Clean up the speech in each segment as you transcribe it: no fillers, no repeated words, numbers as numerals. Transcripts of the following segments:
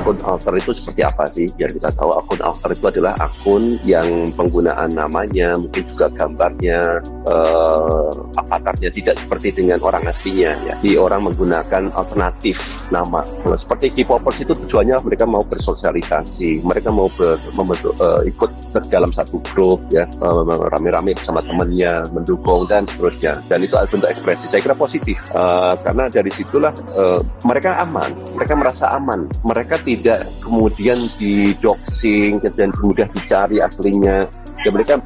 akun alter itu seperti apa sih? Biar kita tahu akun alter itu adalah akun yang penggunaan namanya, mungkin juga gambarnya, avatarnya tidak seperti dengan orang aslinya ya. Di orang menggunakan alternatif nama. Kalau seperti K-popers itu tujuannya mereka mau bersosialisasi, mereka mau ikut dalam satu grup ya, rame-rame bersama temannya, mendukung dan seterusnya. Dan itu bentuk ekspresi. Saya kira positif karena dari situlah mereka aman, mereka merasa aman, mereka tidak kemudian didoxing dan kemudian dicari aslinya. Ya mereka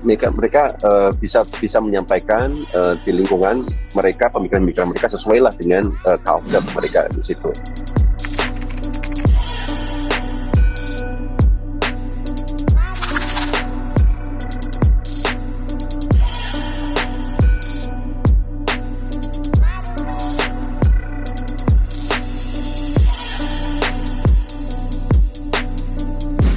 bisa menyampaikan di lingkungan mereka pemikiran-pemikiran mereka sesuai lah dengan culture mereka di situ.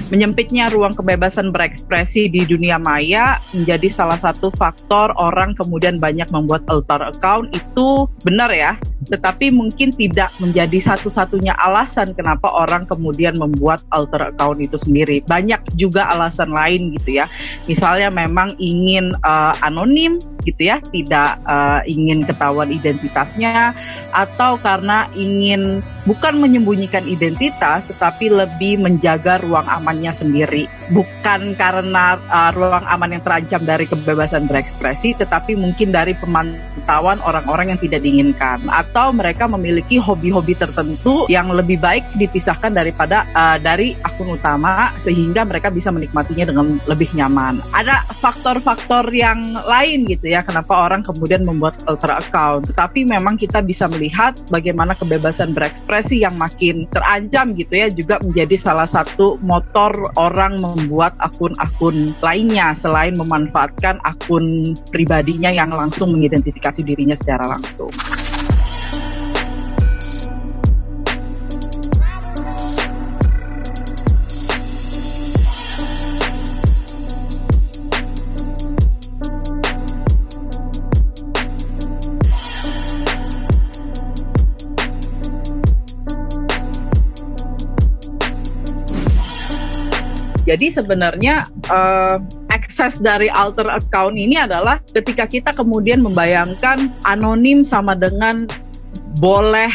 Menyempitnya ruang kebebasan berekspresi di dunia maya menjadi salah satu faktor orang kemudian banyak membuat alter account. Itu benar ya, tetapi mungkin tidak menjadi satu-satunya alasan kenapa orang kemudian membuat alter account itu sendiri. Banyak juga alasan lain gitu ya. Misalnya memang ingin anonim gitu ya, tidak ingin ketahuan identitasnya, atau karena ingin bukan menyembunyikan identitas tetapi lebih menjaga ruang amannya sendiri, bukan karena ruang aman yang terancam dari kebebasan berekspresi, tetapi mungkin dari pemantauan orang-orang yang tidak diinginkan, atau mereka memiliki hobi-hobi tertentu yang lebih baik dipisahkan daripada dari akun utama sehingga mereka bisa menikmatinya dengan lebih nyaman. Ada faktor-faktor yang lain gitu ya kenapa orang kemudian membuat alter account, tetapi memang kita bisa melihat bagaimana kebebasan berekspresi yang makin terancam gitu ya juga menjadi salah satu motor orang membuat akun-akun lainnya selain memanfaatkan akun pribadinya yang langsung mengidentifikasi dirinya secara langsung. Jadi sebenarnya akses dari alter account ini adalah ketika kita kemudian membayangkan anonim sama dengan boleh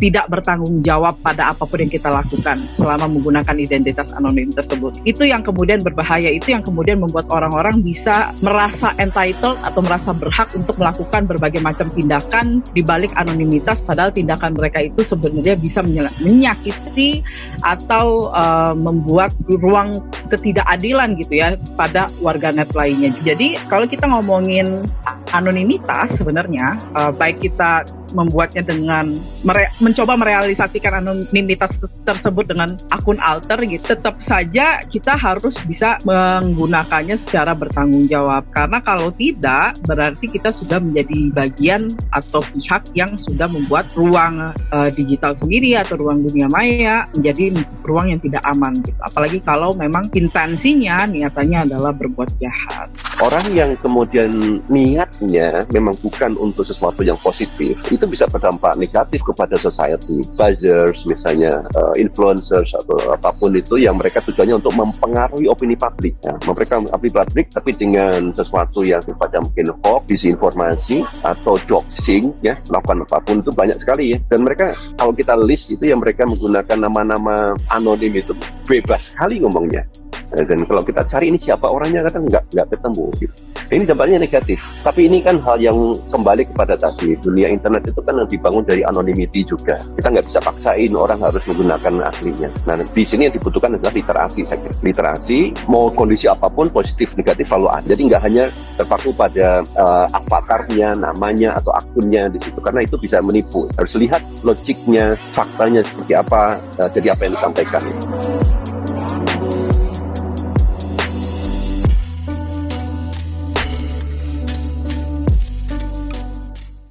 tidak bertanggung jawab pada apapun yang kita lakukan selama menggunakan identitas anonim tersebut. Itu yang kemudian berbahaya, itu yang kemudian membuat orang-orang bisa merasa entitled atau merasa berhak untuk melakukan berbagai macam tindakan di balik anonimitas, padahal tindakan mereka itu sebenarnya bisa menyakiti atau membuat ruang ketidakadilan gitu ya pada warganet lainnya. Jadi kalau kita ngomongin anonimitas sebenarnya baik kita membuatnya dengan mencoba merealisasikan anonimitas tersebut dengan akun alter gitu, tetap saja kita harus bisa menggunakannya secara bertanggung jawab, karena kalau tidak berarti kita sudah menjadi bagian atau pihak yang sudah membuat ruang digital sendiri atau ruang dunia maya menjadi ruang yang tidak aman gitu. Apalagi kalau memang intensinya niatannya adalah berbuat jahat. Orang yang kemudian niatnya memang bukan untuk sesuatu yang positif, itu bisa berdampak negatif kepada society. Buzzers misalnya, influencers atau apapun itu yang mereka tujuannya untuk mempengaruhi opini publik ya. Mempengaruhi opini publik tapi dengan sesuatu yang sifatnya mungkin hoax, disinformasi atau doxing ya, melakukan apapun itu banyak sekali ya. Dan mereka kalau kita list itu yang mereka menggunakan nama-nama anonim itu bebas sekali ngomongnya. Dan kalau kita cari ini siapa orangnya kadang nggak ketemu gitu. Ini dampaknya negatif. Tapi ini kan hal yang kembali kepada tadi, dunia internet itu kan dibangun dari anonymity juga. Kita nggak bisa paksain orang harus menggunakan aslinya. Nah di sini yang dibutuhkan adalah literasi saya kira. Literasi mau kondisi apapun positif negatif selalu ada. Jadi nggak hanya terpaku pada avatarnya, namanya atau akunnya di situ, karena itu bisa menipu. Harus lihat logiknya, faktanya seperti apa, jadi apa yang disampaikan.